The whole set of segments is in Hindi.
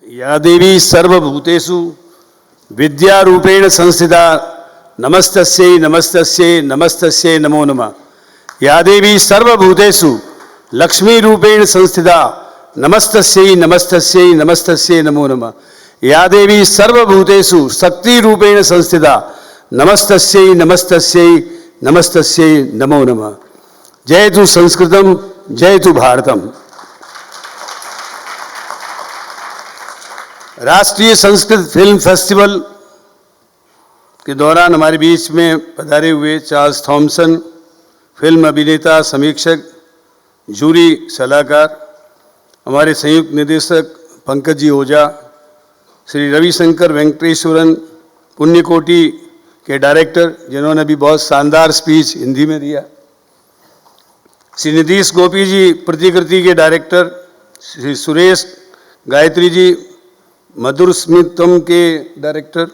या देवी सर्वभूतेषु विद्यारूपेण संस्थिता नमस्तस्यै नमस्तस्यै नमस्तस्यै नमो नमः। या देवी सर्वभूतेषु लक्ष्मीरूपेण संस्थिता नमस्तस्यै नमस्तस्यै नमस्तस्यै नमो नमः। या देवी सर्वभूतेषु शक्तिरूपेण संस्थिता नमस्तस्यै नमस्तस्यै नमस्तस्यै नमो नमः। जयतु संस्कृतम जयतु भारतम। राष्ट्रीय संस्कृत फिल्म फेस्टिवल के दौरान हमारे बीच में पधारे हुए चार्ल्स थॉमसन, फिल्म अभिनेता, समीक्षक, जूरी सलाहकार, हमारे संयुक्त निदेशक पंकज जी ओझा, श्री रविशंकर वेंकटेश्वरन, पुण्यकोटि के डायरेक्टर जिन्होंने भी बहुत शानदार स्पीच हिंदी में दिया, श्री नीतीश गोपी जी प्रतिकृति के डायरेक्टर, श्री सुरेश गायत्री जी मधुर स्मितम के डायरेक्टर,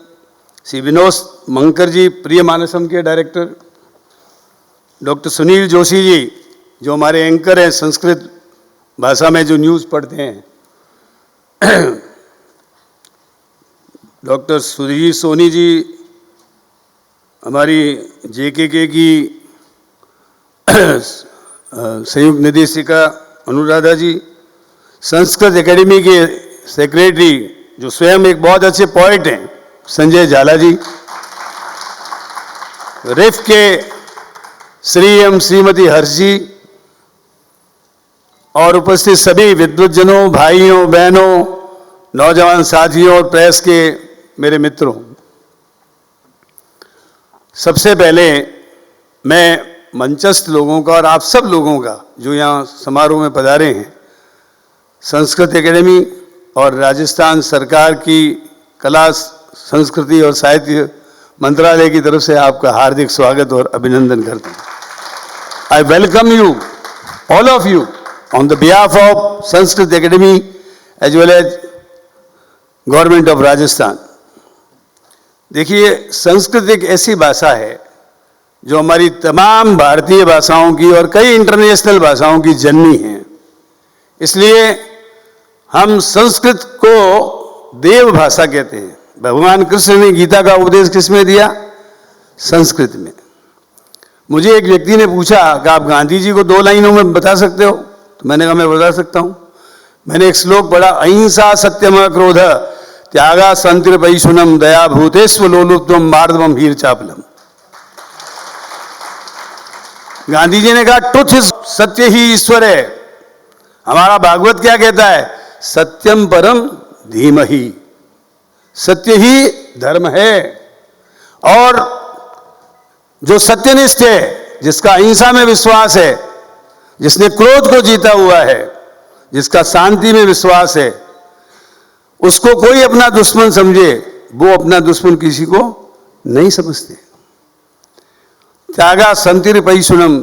श्री विनोद मंकर जी प्रिय मानसम के डायरेक्टर, डॉक्टर सुनील जोशी जी जो हमारे एंकर हैं, संस्कृत भाषा में जो न्यूज़ पढ़ते हैं, डॉक्टर सुधीर सोनी जी हमारी जेकेके की संयुक्त निदेशिका अनुराधा जी, संस्कृत एकेडमी के सेक्रेटरी जो स्वयं एक बहुत अच्छे पोइट हैं संजय झाला जी, रिफ के श्री एम श्रीमती हर्ष जी और उपस्थित सभी विद्वज्जनों, भाइयों, बहनों, नौजवान साथियों और प्रेस के मेरे मित्रों, सबसे पहले मैं मंचस्थ लोगों का और आप सब लोगों का जो यहाँ समारोह में पधारे हैं, संस्कृत एकेडमी और राजस्थान सरकार की कला, संस्कृति और साहित्य मंत्रालय की तरफ से आपका हार्दिक स्वागत और अभिनंदन करता हूँ। I welcome you, all of you, on the behalf of Sanskrit academy as well as government of Rajasthan. देखिए, संस्कृत एक ऐसी भाषा है जो हमारी तमाम भारतीय भाषाओं की और कई इंटरनेशनल भाषाओं की जननी है। इसलिए हम संस्कृत को देव भाषा कहते हैं। भगवान कृष्ण ने गीता का उपदेश किस में दिया? संस्कृत में। मुझे एक व्यक्ति ने पूछा कि आप गांधी जी को 2 लाइनों में बता सकते हो? तो मैंने कहा मैं बता सकता हूं। मैंने एक श्लोक पढ़ा, अहिंसा सत्यम क्रोध त्यागा संतिरपैशुनम दया भूतेस्व लोलुप्तम मार्दवम हीर चापलम। गांधी जी ने कहा ट्रुथ इज, सत्य ही ईश्वर है। हमारा भागवत क्या कहता है? सत्यम परम धीमहि, सत्य ही धर्म है। और जो सत्यनिष्ठ है, जिसका अहिंसा में विश्वास है, जिसने क्रोध को जीता हुआ है, जिसका शांति में विश्वास है, उसको कोई अपना दुश्मन समझे, वो अपना दुश्मन किसी को नहीं समझते। त्यागा संतिरपैशुनम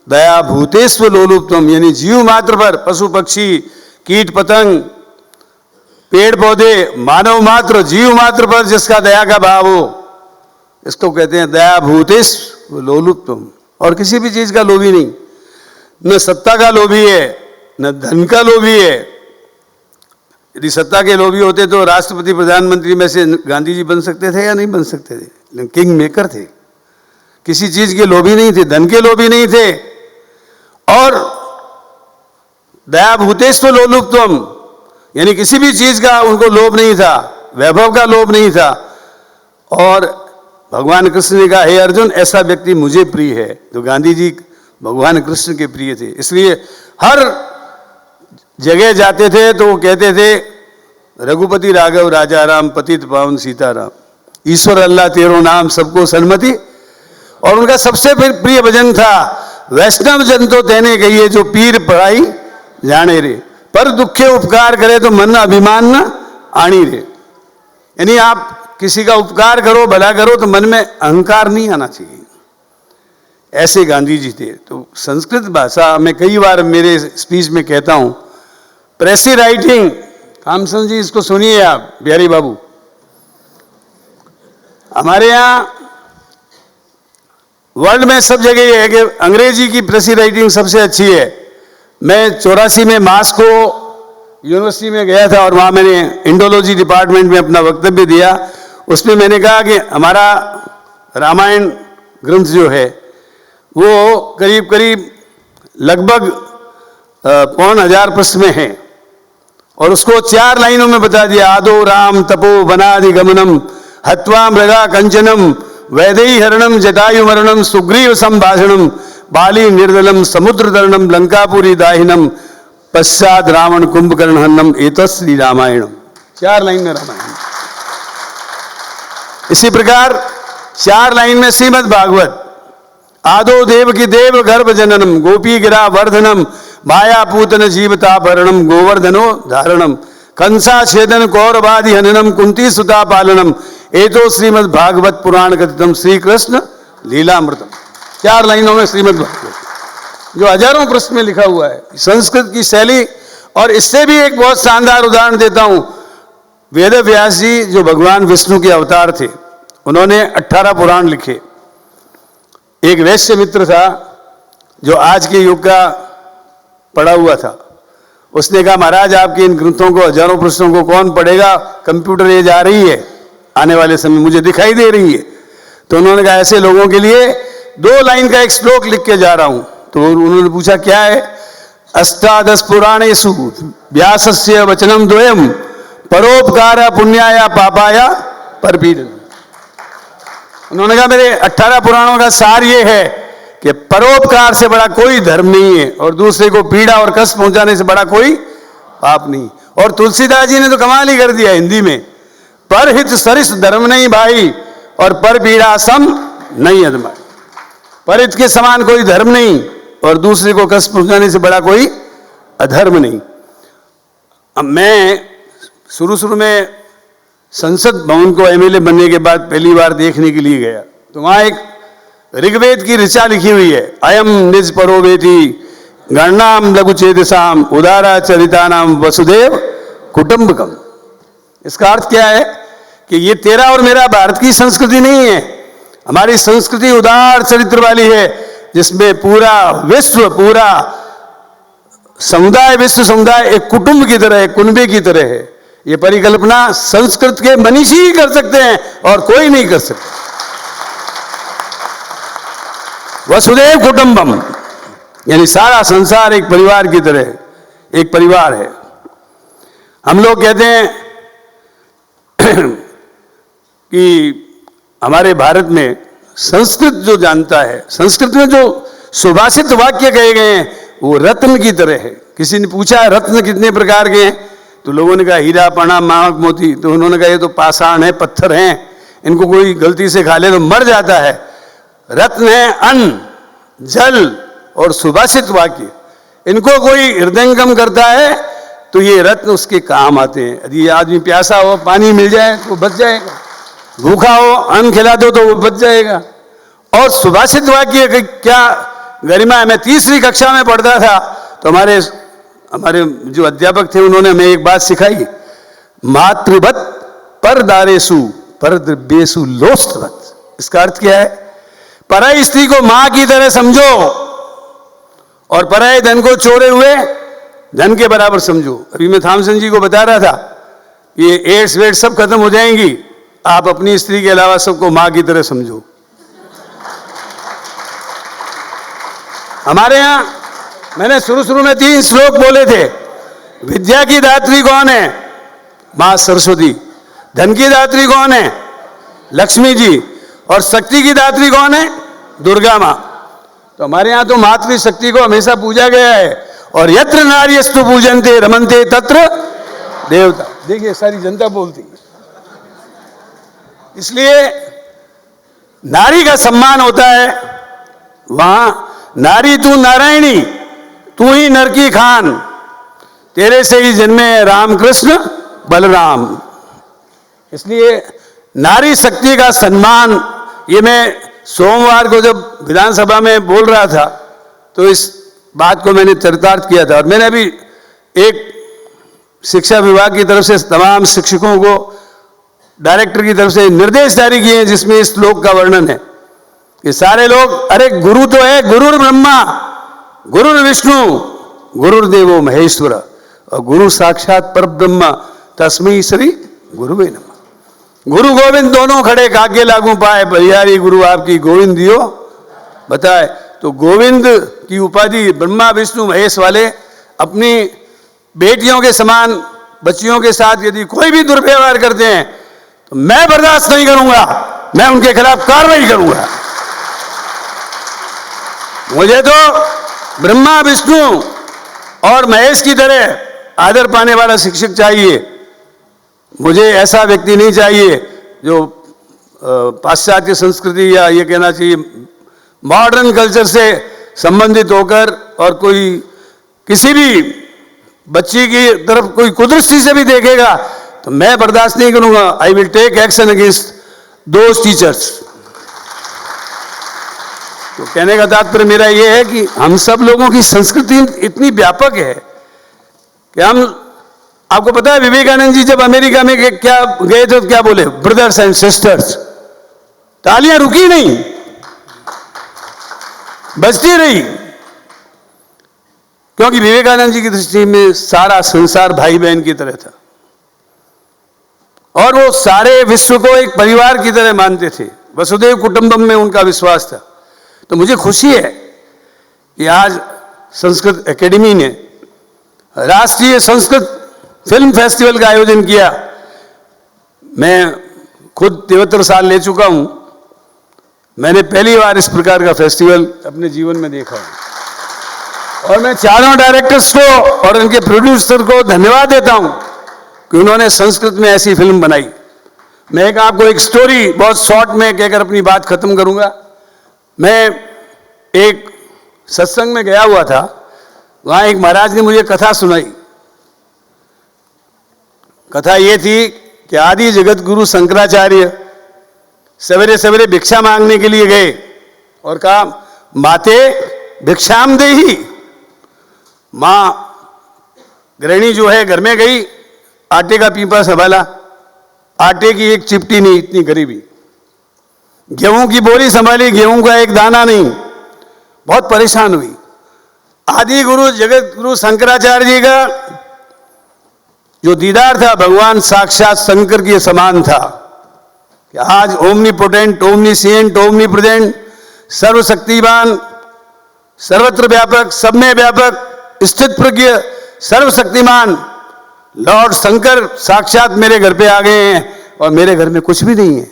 दया भूतेस्व लोलुप्तम, यानी जीव मात्र पर, पशु पक्षी, कीट पतंग, पेड़ पौधे, मानव मात्र, जीव मात्र पर जिसका दया का भाव हो, इसको कहते हैं दया भूतेस्व लोलुप्तम। और किसी भी चीज का लोभी नहीं, न सत्ता का लोभी है, न धन का लोभी है। यदि सत्ता के लोभी होते तो राष्ट्रपति प्रधानमंत्री में से गांधी जी बन सकते थे या नहीं बन सकते थे? लेकिन किंग मेकर थे, किसी चीज के लोभी नहीं थे, धन के लोभी नहीं थे। और दया भूतेस्व लोलुप्तम, यानी किसी भी चीज का उनको लोभ नहीं था, वैभव का लोभ नहीं था। और भगवान कृष्ण ने कहा, हे अर्जुन, ऐसा व्यक्ति मुझे प्रिय है। तो गांधी जी भगवान कृष्ण के प्रिय थे। इसलिए हर जगह जाते थे तो वो कहते थे, रघुपति राघव राजा राम पतित पावन सीताराम, ईश्वर अल्लाह तेरो नाम सबको सन्मति। और उनका सबसे प्रिय भजन था, वैष्णव जन तो तेने कहिए जो पीर पढ़ाई जाने रे, पर दुखे उपकार करे तो मन अभिमान न आनी रे। यानी आप किसी का उपकार करो, भला करो, तो मन में अहंकार नहीं आना चाहिए। ऐसे गांधी जी थे। तो संस्कृत भाषा में कई बार मेरे स्पीच में कहता हूं, प्रेसी राइटिंग, थामसन जी इसको सुनिए आप, बिहारी बाबू, हमारे यहाँ वर्ल्ड में सब जगह ये है कि अंग्रेजी की प्रेसी राइटिंग सबसे अच्छी है। मैं 84 में मास को यूनिवर्सिटी में गया था और वहाँ मैंने इंडोलॉजी डिपार्टमेंट में अपना वक्तव्य दिया। उसमें मैंने कहा कि हमारा रामायण ग्रंथ जो है वो करीब करीब लगभग 1000 पृष्ठ में है और उसको 4 लाइनों में बता दिया। आदो राम तपो वनादि गमनम हत्वा मृगा कंचनम वैदेही हरणम जटायु मरणम सुग्रीव संभाषणम बाली निर्दलम समुद्र तरणम लंकापुरी दाहिनम पश्चात रावण कुंभकर्ण हनम एतश्री रामायणम। 4 लाइन में रामायण। इसी प्रकार 4 लाइन में श्रीमद् भागवत। आदो देव की देव गर्भ जननम गोपी गिरा वर्धनम माया पूतन जीवतापहरणम गोवर्धनो धारणम कंसा छेदन कौरवादि हननम कुंती सुता पालनम एतो श्रीमद् भागवत पुराण कथितम श्री कृष्ण लीलामृतम। 4 लाइनों में श्रीमद् भागवत जो हजारों पृष्ठ में लिखा हुआ है, संस्कृत की शैली। और इससे भी एक बहुत शानदार उदाहरण देता हूं। वेद व्यास जी जो भगवान विष्णु के अवतार थे, उन्होंने 18 पुराण लिखे। एक वैश्य मित्र था जो आज के युग का पढ़ा हुआ था। उसने कहा महाराज आपके इन ग्रंथों को हजारों पृष्ठों को कौन पढ़ेगा, कंप्यूटर एज आ रही है, आने वाले समय मुझे दिखाई दे रही है। तो उन्होंने कहा ऐसे लोगों के लिए 2 लाइन का एक श्लोक लिख के जा रहा हूं। तो उन्होंने पूछा क्या है? अष्टादश पुराणेषु व्यासस्य वचनम द्वयम परोपकार पुण्याया पापाया परपीडन। उन्होंने कहा मेरे 18 पुराणों का सार ये है कि परोपकार से बड़ा कोई धर्म नहीं है और दूसरे को पीड़ा और कष्ट पहुंचाने से बड़ा कोई पाप नहीं। और तुलसीदास जी ने तो कमाल ही कर दिया हिंदी में, परहित सरिस धर्म नहीं भाई और पर पीड़ा सम नहीं अधमाई। परहित के समान कोई धर्म नहीं और दूसरे को कष्ट पहुंचाने से बड़ा कोई अधर्म नहीं। अब मैं शुरू में संसद भवन को एमएलए बनने के बाद पहली बार देखने के लिए गया, तो वहां एक ऋग्वेद की ऋचा लिखी हुई है, अयम निज परोवेति गणनाम लघुचेतसाम उदारा चरितानाम वसुदेव कुटुंबकम। इसका अर्थ क्या है कि ये तेरा और मेरा भारत की संस्कृति नहीं है। हमारी संस्कृति उदार चरित्र वाली है, जिसमें पूरा विश्व, पूरा समुदाय, विश्व समुदाय एक कुटुंब की तरह है, कुनबे की तरह है। ये परिकल्पना संस्कृत के मनीषी ही कर सकते हैं और कोई नहीं कर सकता। वसुदेव कुटुंबम यानी सारा संसार एक परिवार की तरह एक परिवार है। हम लोग कहते हैं कि हमारे भारत में संस्कृत जो जानता है, संस्कृत में जो सुभाषित वाक्य कहे गए हैं वो रत्न की तरह है। किसी ने पूछा रत्न कितने प्रकार के हैं, तो लोगों ने कहा हीरा पणा माणक मोती। तो उन्होंने कहा ये तो पाषाण है, पत्थर हैं, इनको कोई गलती से खा ले तो मर जाता है। रत्न है अन्न, जल और सुभाषित वाक्य। इनको कोई हृदयंगम करता है तो ये रत्न उसके काम आते हैं। यदि आदमी प्यासा हो, पानी मिल जाए तो बच जाएगा, भूखा हो अन्न खिला दो तो वो बच जाएगा। और सुभाषित वाक्य क्या गरिमा है। मैं 3री कक्षा में पढ़ता था तो हमारे जो अध्यापक थे उन्होंने हमें एक बात सिखाई, मातृवत पर दारेसु पर द्रव्येसु लोष्टवत। इसका अर्थ क्या है? पराई स्त्री को मां की तरह समझो और पराये धन को चोरे हुए धन के बराबर समझो। अभी मैं थामसन जी को बता रहा था ये एड्स वेड सब खत्म हो जाएंगी, आप अपनी स्त्री के अलावा सबको मां की तरह समझो। हमारे यहां मैंने शुरू में 3 श्लोक बोले थे। विद्या की दात्री कौन है? मां सरस्वती। धन की दात्री कौन है? लक्ष्मी जी। और शक्ति की दात्री कौन है? दुर्गा मां। तो हमारे यहां तो मातृशक्ति को हमेशा पूजा गया है। और यत्र नार्यस्तु पूजन्ते रमन्ते तत्र देवता। देखिए सारी जनता बोलती है। इसलिए नारी का सम्मान होता है वहां। नारी तू नारायणी, तू ही नर की खान, तेरे से ही जन्मे राम कृष्ण बलराम। इसलिए नारी शक्ति का सम्मान, ये मैं सोमवार को जब विधानसभा में बोल रहा था तो इस बात को मैंने चरितार्थ किया था। और मैंने अभी एक शिक्षा विभाग की तरफ से तमाम शिक्षकों को डायरेक्टर की तरफ से निर्देश जारी किए हैं जिसमें इस श्लोक का वर्णन है कि सारे लोग, अरे गुरु तो है, गुरुर ब्रह्मा गुरुर विष्णु गुरुर्देवो महेश्वर। और गुरु साक्षात परब्रह्म तस्मै श्री गुरुवे नमः। गुरु गोविंद दोनों खड़े काके लागू पाए, बलिहारी गुरु आपकी गोविंद दियो बताए। तो गोविंद की उपाधि ब्रह्मा विष्णु महेश वाले अपनी बेटियों के समान बच्चियों के साथ यदि कोई भी दुर्व्यवहार करते हैं तो मैं बर्दाश्त नहीं करूंगा, मैं उनके खिलाफ कार्रवाई करूंगा। मुझे तो ब्रह्मा विष्णु और महेश की तरह आदर पाने वाला शिक्षक चाहिए। मुझे ऐसा व्यक्ति नहीं चाहिए जो पाश्चात्य संस्कृति या ये कहना चाहिए मॉडर्न कल्चर से संबंधित होकर और कोई किसी भी बच्ची की तरफ कोई कुदृष्टि से भी देखेगा तो मैं बर्दाश्त नहीं करूंगा। I will take action against those teachers. तो कहने का तात्पर्य मेरा यह है कि हम सब लोगों की संस्कृति इतनी व्यापक है कि हम, आपको पता है विवेकानंद जी जब अमेरिका में क्या गए थे तो क्या बोले, ब्रदर्स एंड सिस्टर्स। तालियां रुकी नहीं, बजती रही, क्योंकि विवेकानंद जी की दृष्टि में सारा संसार भाई बहन की तरह था और वो सारे विश्व को एक परिवार की तरह मानते थे। वसुदेव कुटुंबम में उनका विश्वास था। तो मुझे खुशी है कि आज संस्कृत एकेडमी ने राष्ट्रीय संस्कृत फिल्म फेस्टिवल का आयोजन किया। मैं खुद 73 साल ले चुका हूं, मैंने पहली बार इस प्रकार का फेस्टिवल अपने जीवन में देखा और मैं चारों डायरेक्टर्स को और उनके प्रोड्यूसर को धन्यवाद देता हूं कि उन्होंने संस्कृत में ऐसी फिल्म बनाई। मैं आपको एक स्टोरी बहुत शॉर्ट में कहकर अपनी बात खत्म करूंगा। मैं एक सत्संग में गया हुआ था, वहां एक महाराज ने मुझे कथा सुनाई। कथा ये थी कि आदि जगत गुरु शंकराचार्य सवेरे सवेरे भिक्षा मांगने के लिए गए और कहा माते भिक्षाम देही। मां गृहिणी जो है घर में गई, आटे का पीपा संभाला, आटे की एक चिपटी नहीं, इतनी गरीबी। गेहूं की बोरी संभाली, गेहूं का एक दाना नहीं, बहुत परेशान हुई। आदि गुरु जगत गुरु शंकराचार्य जी का जो दीदार था भगवान साक्षात शंकर के समान था कि आज ओमनीपोटेंट, ओमनीसिएंट, ओमनीप्रेजेंट, सर्वशक्तिमान, सर्वत्र व्यापक, सब में व्यापक, स्थित प्रज्ञ, सर्वशक्तिमान लॉर्ड शंकर साक्षात मेरे घर पे आ गए हैं और मेरे घर में कुछ भी नहीं है।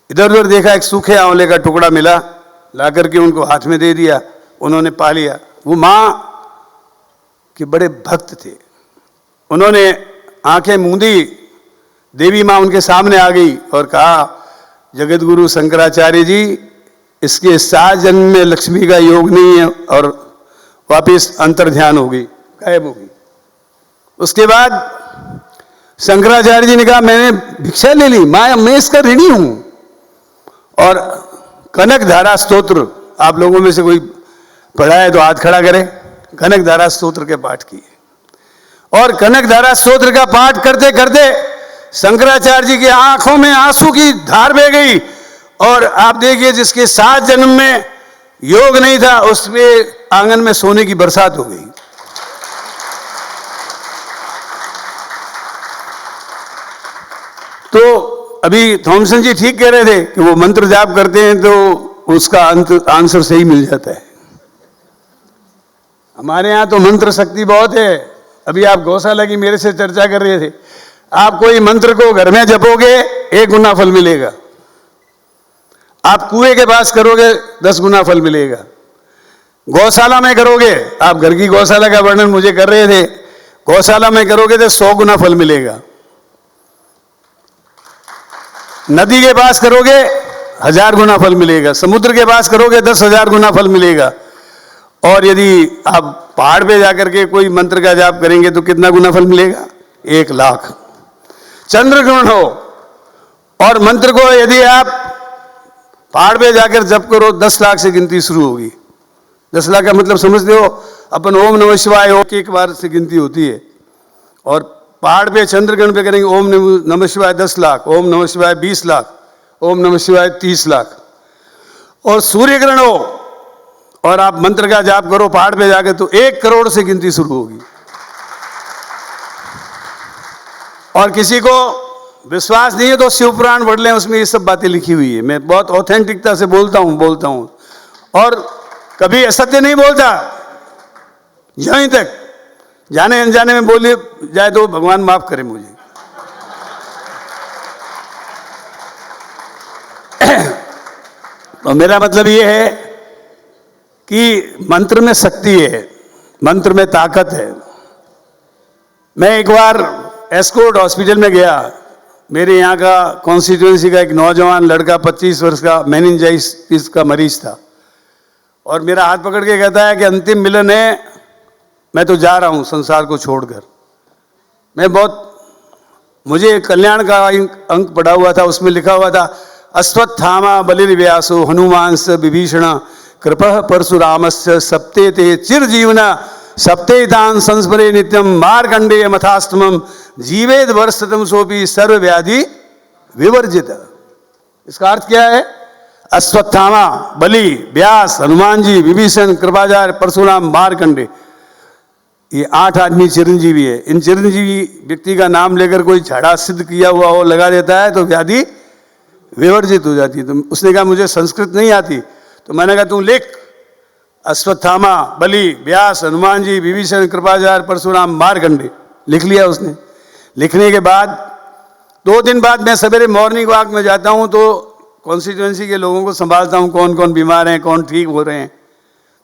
इधर उधर देखा, एक सूखे आंवले का टुकड़ा मिला, ला करके उनको हाथ में दे दिया, उन्होंने पा लिया। वो मां के बड़े भक्त थे, उन्होंने आंखें मूंदी, देवी मां उनके सामने आ गई और कहा जगत गुरु शंकराचार्य जी, इसके 7 जन्म में लक्ष्मी का योग नहीं है, और वापिस अंतर ध्यान हो गई, गायब हो गई। उसके बाद शंकराचार्य जी ने कहा मैंने भिक्षा ले ली, मैं इसका ऋणी हूं। और कनक धारा स्तोत्र, आप लोगों में से कोई पढ़ा है तो हाथ खड़ा करे। कनक धारा स्तोत्र के पाठ किए और कनक धारा स्तोत्र का पाठ करते करते शंकराचार्य जी की आंखों में आंसू की धार बह गई। और आप देखिए जिसके 7 जन्म में योग नहीं था, उसमें आंगन में सोने की बरसात हो गई। तो अभी थॉमसन जी ठीक कह रहे थे कि वो मंत्र जाप करते हैं तो उसका आंसर सही मिल जाता है। हमारे यहां तो मंत्र शक्ति बहुत है। अभी आप गौशाला की मेरे से चर्चा कर रहे थे, आप कोई मंत्र को घर में जपोगे 1 गुना फल मिलेगा, आप कुएं के पास करोगे 10 गुना फल मिलेगा, गौशाला में करोगे, आप घर की गौशाला का वर्णन मुझे कर रहे थे, गौशाला में करोगे तो 100 गुना फल मिलेगा, नदी के पास करोगे 1000 गुना फल मिलेगा, समुद्र के पास करोगे 10,000 गुना फल मिलेगा, और यदि आप पहाड़ पे जाकर के कोई मंत्र का जाप करेंगे तो कितना गुना फल मिलेगा? 1 लाख। चंद्रग्रहण हो और मंत्र को यदि आप पहाड़ पे जाकर जप करो 10 लाख से गिनती शुरू होगी। 10 लाख का मतलब समझते हो? अपन ओम नमः शिवाय ओम की 1 बार से गिनती होती है, और पहाड़ पे चंद्रग्रहण पे करेंगे ओम नमः शिवाय 10 लाख, ओम नमः शिवाय 20 लाख, ओम नमः शिवाय 30 लाख। और सूर्य ग्रहण हो और आप मंत्र का जाप करो पहाड़ पे जाके तो 1 करोड़ से गिनती शुरू होगी। और किसी को विश्वास नहीं है तो शिव पुराण पढ़ लें, उसमें ये सब बातें लिखी हुई है। मैं बहुत ऑथेंटिकता से बोलता हूं और कभी असत्य नहीं बोलता। यहीं तक जाने अनजाने में बोले जाए तो भगवान माफ करे मुझे। तो मेरा मतलब ये है कि मंत्र में शक्ति है, मंत्र में ताकत है। मैं एक बार एस्कॉर्ट हॉस्पिटल में गया। मेरे यहाँ का कॉन्स्टिट्यूएंसी का एक नौजवान लड़का 25 वर्ष का मेनिंजाइटिस का मरीज था और मेरा हाथ पकड़ के कहता है कि अंतिम मिलन है, मैं तो जा रहा हूँ संसार को छोड़कर। मुझे कल्याण का अंक पढ़ा हुआ था, उसमें लिखा हुआ था अश्वत्थामा बलिर्व्यासो हनुमांस विभीषण कृपः परशुरामस्य सप्ते ते चिरजीवना सप्ते तान संस्मरे नित्यम मार्कंडेय मथास्तमम जीवेद वर्षतम सोपी सर्व व्याधि विवर्जित। इसका अर्थ क्या है? अश्वत्थामा, बलि, व्यास, हनुमान जी, विभीषण, कृपाचार्य, परशुराम, मार्कंडे, ये 8 आदमी चिरंजीवी है। इन चिरंजीवी व्यक्ति का नाम लेकर कोई झाड़ा सिद्ध किया हुआ हो लगा देता है तो व्याधि विवर्जित हो जाती है। तो उसने कहा मुझे संस्कृत नहीं आती, तो मैंने कहा तू लिख अश्वत्थामा, बलि, व्यास, हनुमान जी, विभीषण, कृपाचार्य, परशुराम, मार्कंडे। लिख लिया उसने। लिखने के बाद 2 दिन बाद मैं सवेरे मॉर्निंग वॉक में जाता हूँ तो कॉन्स्टिट्यूएंसी के लोगों को संभालता हूँ, कौन कौन बीमार हैं, कौन ठीक हो रहे हैं।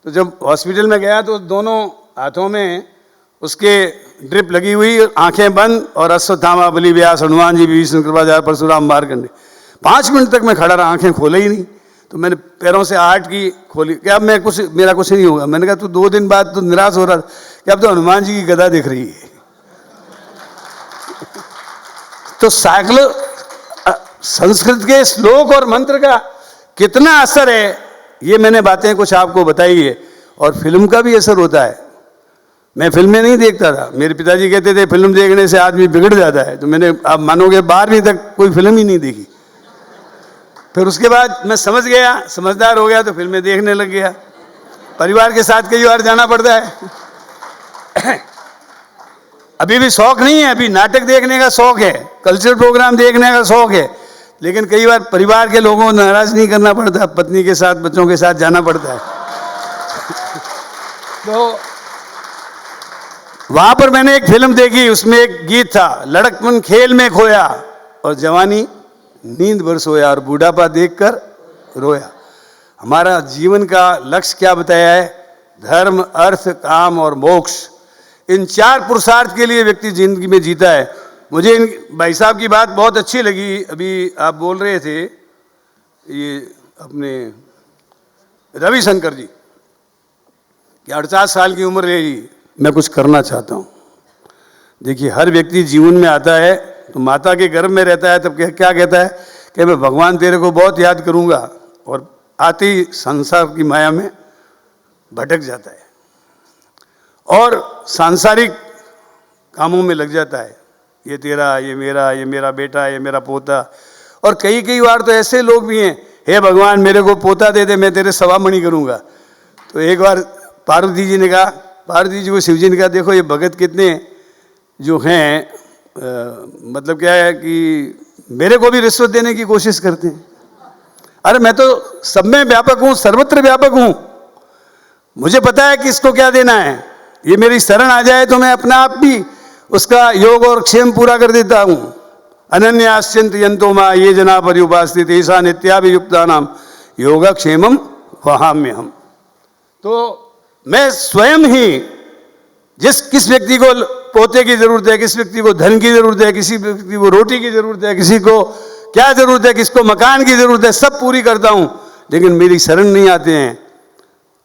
तो जब हॉस्पिटल में गया तो दोनों हाथों में उसके ड्रिप लगी हुई, आंखें बंद और अश्वत्थामा, बलि, व्यास, हनुमान जी, विभीषण, कृपाचार्य, परशुराम, मार्कंडे। 5 मिनट तक मैं खड़ा रहा, आंखें खोले ही नहीं। तो मैंने पैरों से आहट की, खोली कि अब मेरा कुछ नहीं होगा। मैंने कहा तू 2 दिन बाद तो निराश हो रहा था कि अब तो हनुमान जी की गदा दिख रही है। तो संस्कृत के श्लोक और मंत्र का कितना असर है, ये मैंने बातें कुछ आपको बताई है। और फिल्म का भी असर होता है। मैं फिल्में नहीं देखता था, मेरे पिताजी कहते थे फिल्म देखने से आदमी बिगड़ जाता है। तो मैंने, आप मानोगे, 12वीं तक कोई फिल्म ही नहीं देखी। फिर उसके बाद मैं समझ गया, समझदार हो गया तो फिल्में देखने लग गया। परिवार के साथ कई बार जाना पड़ता है। अभी भी शौक नहीं है, अभी नाटक देखने का शौक है, कल्चरल प्रोग्राम देखने का शौक है, लेकिन कई बार परिवार के लोगों को नाराज नहीं करना पड़ता, पत्नी के साथ, बच्चों के साथ जाना पड़ता है। तो वहां पर मैंने एक फिल्म देखी, उसमें एक गीत था, लड़कपन खेल में खोया और जवानी नींद भर सोया और बूढ़ापा देखकर रोया। हमारा जीवन का लक्ष्य क्या बताया है? धर्म, अर्थ, काम और मोक्ष। इन 4 पुरुषार्थ के लिए व्यक्ति जिंदगी में जीता है। मुझे इन भाई साहब की बात बहुत अच्छी लगी। अभी आप बोल रहे थे, ये अपने रविशंकर जी कि 48 साल की उम्र है जी, मैं कुछ करना चाहता हूँ। देखिए, हर व्यक्ति जीवन में आता है तो माता के गर्भ में रहता है, तब क्या कहता है कि मैं भगवान तेरे को बहुत याद करूँगा, और आते ही संसार की माया में भटक जाता है और सांसारिक कामों में लग जाता है। ये तेरा, ये मेरा बेटा, ये मेरा पोता। और कई बार तो ऐसे लोग भी हैं, हे भगवान मेरे को पोता दे दे, मैं तेरे सवामणि करूँगा। तो एक बार पार्वती जी ने कहा, पार्वती जी को शिव जी ने कहा, देखो ये भगत कितने जो हैं, मतलब क्या है कि मेरे को भी रिश्वत देने की कोशिश करते हैं। अरे मैं तो सब में व्यापक हूँ, सर्वत्र व्यापक हूँ, मुझे पता है कि इसको क्या देना है। ये मेरी शरण आ जाए तो मैं अपना आप भी उसका योग और क्षेम पूरा कर देता हूँ। अनन्याश्चिंत यंतो मा ये जना पर्युपास्थित ऐसा नित्याभियुक्ता नाम योगक्षेमम वहाम्यहम। तो मैं स्वयं ही किस व्यक्ति को पोते की जरूरत है, किस व्यक्ति को धन की जरूरत है, किसी व्यक्ति को रोटी की जरूरत है, किसी को क्या जरूरत है, किसको मकान की जरूरत है, सब पूरी करता हूं। लेकिन मेरी शरण नहीं आते हैं,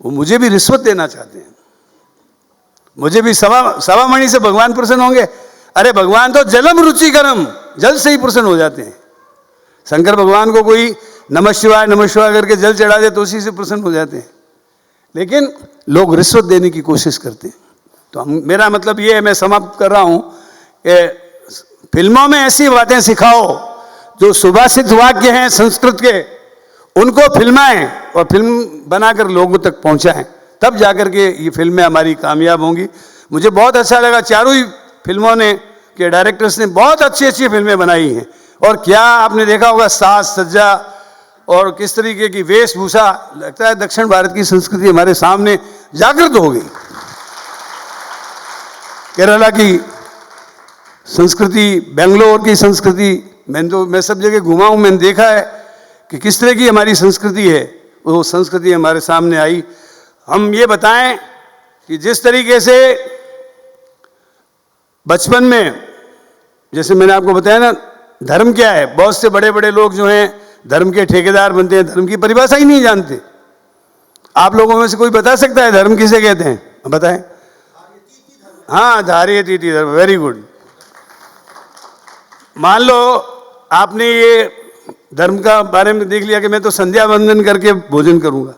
वो मुझे भी रिश्वत देना चाहते हैं, मुझे भी सवामणि से भगवान प्रसन्न होंगे। अरे भगवान तो जलम रुचिकरम, जल से ही प्रसन्न हो जाते हैं। शंकर भगवान को कोई नमः शिवाय करके जल चढ़ा दे तो उसी से प्रसन्न हो जाते हैं। लेकिन लोग रिश्वत देने की कोशिश करते हैं। तो मेरा मतलब ये है, मैं समाप्त कर रहा हूं कि फिल्मों में ऐसी बातें सिखाओ जो सुभाषित वाक्य हैं संस्कृत के, उनको फिल्माएं और फिल्म बनाकर लोगों तक पहुंचाएं, तब जाकर के ये फिल्में हमारी कामयाब होंगी। मुझे बहुत अच्छा लगा, चारों ही फिल्मों ने के डायरेक्टर्स ने बहुत अच्छी अच्छी फिल्में बनाई हैं। और क्या आपने देखा होगा साज सज्जा और किस तरीके की वेशभूषा, लगता है दक्षिण भारत की संस्कृति हमारे सामने जागृत हो गई। केरला की संस्कृति, बेंगलोर की संस्कृति, मैं सब जगह घुमा हूं, मैंने देखा है कि किस तरह की हमारी संस्कृति है, वो संस्कृति हमारे सामने आई। हम ये बताएं कि जिस तरीके से बचपन में, जैसे मैंने आपको बताया ना, धर्म क्या है, बहुत से बड़े बड़े लोग जो हैं धर्म के ठेकेदार बनते हैं, धर्म की परिभाषा ही नहीं जानते। आप लोगों में से कोई बता सकता है धर्म किसे कहते हैं? बताएं। हाँ, धार्यतीति धर्म, वेरी गुड। मान लो आपने ये धर्म का बारे में देख लिया कि मैं तो संध्या वंदन करके भोजन करूंगा।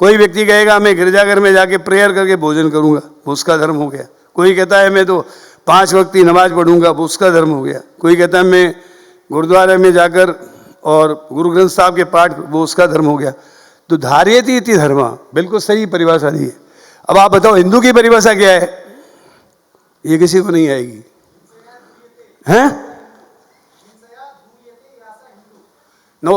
कोई व्यक्ति कहेगा मैं गिरजाघर में जाके प्रेयर करके भोजन करूंगा, वो उसका धर्म हो गया। कोई कहता है मैं तो 5 वक्त की नमाज पढ़ूंगा, वो उसका धर्म हो गया। कोई कहता है मैं गुरुद्वारे में जाकर और गुरु ग्रंथ साहब के पाठ, वो उसका धर्म हो गया। तो धार्यतीति धर्म, बिल्कुल सही परिभाषा दी है। अब आप बताओ हिंदू की परिभाषा क्या है? ये किसी को नहीं आएगी, हैं? नो,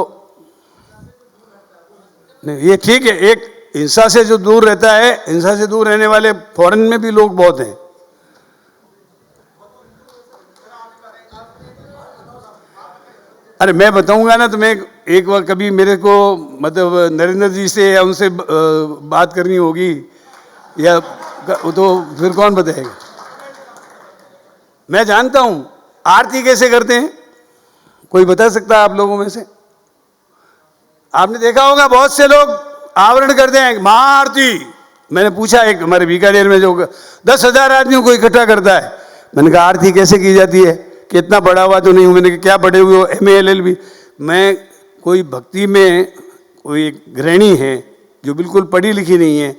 नहीं, ये ठीक है, एक हिंसा से जो दूर रहता है, हिंसा से दूर रहने वाले फॉरेन में भी लोग बहुत हैं। अरे मैं बताऊंगा ना, तो मैं एक बार कभी मेरे को मतलब नरेंद्र जी से या उनसे बात करनी होगी, या तो फिर कौन बताएगा? मैं जानता हूं आरती कैसे करते हैं, कोई बता सकता है आप लोगों में से? आपने देखा होगा बहुत से लोग आवरण करते हैं महाआरती। मैंने पूछा एक हमारे बीकानेर में जो 10,000 आदमियों को इकट्ठा करता है, मैंने कहा आरती कैसे की जाती है? कितना पढ़ा हुआ तो नहीं हूं। मैंने कहा क्या पढ़े हुए हो? MA LLB। मैं कोई भक्ति में कोई एक गृहिणी है जो बिल्कुल पढ़ी लिखी नहीं है,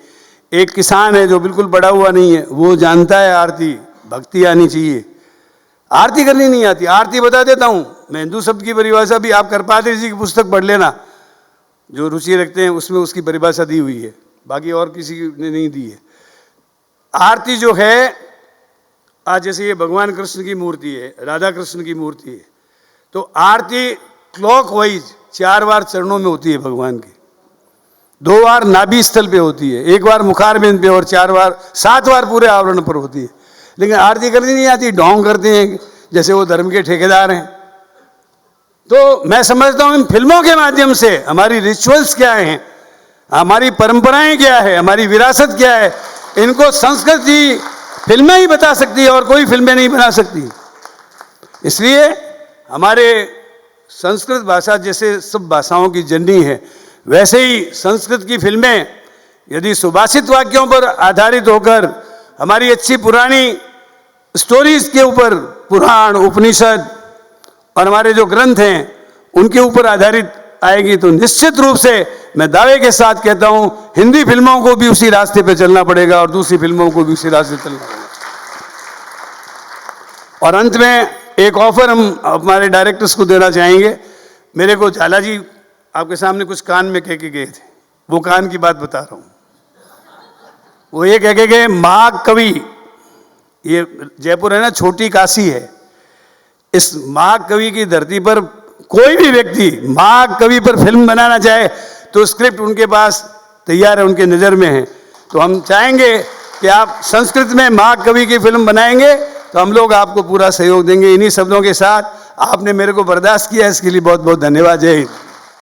एक किसान है जो बिल्कुल पढ़ा हुआ नहीं है, वो जानता है आरती, भक्ति आनी चाहिए, आरती करनी नहीं आती। आरती बता देता हूं मैं, हिंदू शब्द की परिभाषा भी आप करपात्री जी की पुस्तक पढ़ लेना, जो रुचि रखते हैं उसमें उसकी परिभाषा दी हुई है, बाकी और किसी ने नहीं दी है। आरती जो है, आज जैसे ये भगवान कृष्ण की मूर्ति है, राधा कृष्ण की मूर्ति है, तो आरती क्लॉक वाइज 4 बार चरणों में होती है भगवान की, 2 बार नाभि स्थल पे होती है, 1 बार मुखारबिंद पे और 7 बार पूरे आवरण पर होती है। लेकिन आरती करनी नहीं आती, ढोंग करते हैं जैसे वो धर्म के ठेकेदार हैं। तो मैं समझता हूं इन फिल्मों के माध्यम से हमारी रिचुअल्स क्या हैं, हमारी परंपराएं क्या है, हमारी विरासत क्या है, इनको संस्कृति फिल्में ही बता सकती है और कोई फिल्में नहीं बना सकती। इसलिए हमारे संस्कृत भाषा जैसे सब भाषाओं की जननी है, वैसे ही संस्कृत की फिल्में यदि सुभाषित वाक्यों पर आधारित होकर हमारी अच्छी पुरानी स्टोरीज के ऊपर, पुराण उपनिषद और हमारे जो ग्रंथ हैं उनके ऊपर आधारित आएगी, तो निश्चित रूप से मैं दावे के साथ कहता हूं हिंदी फिल्मों को भी उसी रास्ते पे चलना पड़ेगा और दूसरी फिल्मों को भी उसी रास्ते चलना पड़ेगा। और अंत में एक ऑफर हम हमारे डायरेक्टर्स को देना चाहेंगे। मेरे को झाला जी आपके सामने कुछ कान में कह के गए थे, वो कान की बात बता रहा हूं। वो ये कह के गए, महाकवि, ये जयपुर है ना, छोटी काशी है, इस महाकवि की धरती पर कोई भी व्यक्ति महाकवि पर फिल्म बनाना चाहे तो स्क्रिप्ट उनके पास तैयार है, उनके नज़र में है। तो हम चाहेंगे कि आप संस्कृत में महाकवि की फिल्म बनाएंगे तो हम लोग आपको पूरा सहयोग देंगे। इन्हीं शब्दों के साथ आपने मेरे को बर्दाश्त किया, इसके लिए बहुत बहुत धन्यवाद। जय हिंद।